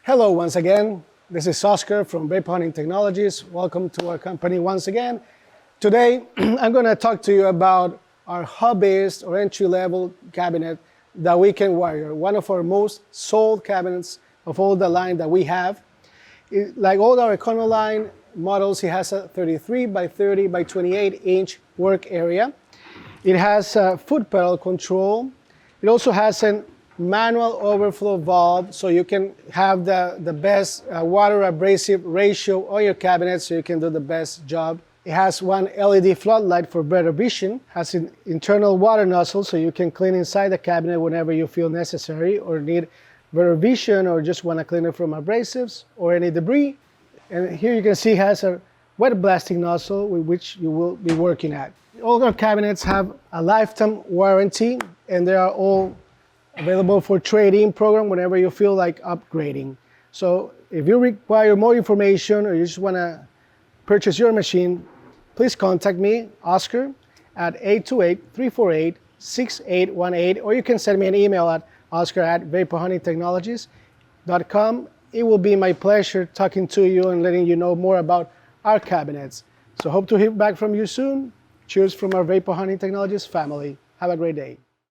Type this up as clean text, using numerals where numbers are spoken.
Hello once again. This is Oscar from Vapor Hunting Technologies. Welcome to our company once again. Today, I'm going to talk to you about our hobbyist or entry-level cabinet that we can wire. One of our most sold cabinets of all the line that we have. Like all our economy line models, it has a 33 by 30 by 28 inch work area. It has a foot pedal control. It also has a manual overflow valve, so you can have the best water abrasive ratio on your cabinet, so you can do the best job. It has one LED floodlight for better vision, has an internal water nozzle, so you can clean inside the cabinet whenever you feel necessary or need better vision, or just want to clean it from abrasives or any debris. And here you can see it has a wet blasting nozzle with which you will be working at. All our cabinets have a lifetime warranty, and they are all available for trade-in program whenever you feel like upgrading. So if you require more information or you just want to purchase your machine, please contact me, Oscar, at 828-348-6818, or you can send me an email at oscar@vaporhuntingtechnologies.com. It will be my pleasure talking to you and letting you know more about our cabinets. So hope to hear back from you soon. Cheers from our Vapor Hunting Technologies family. Have a great day.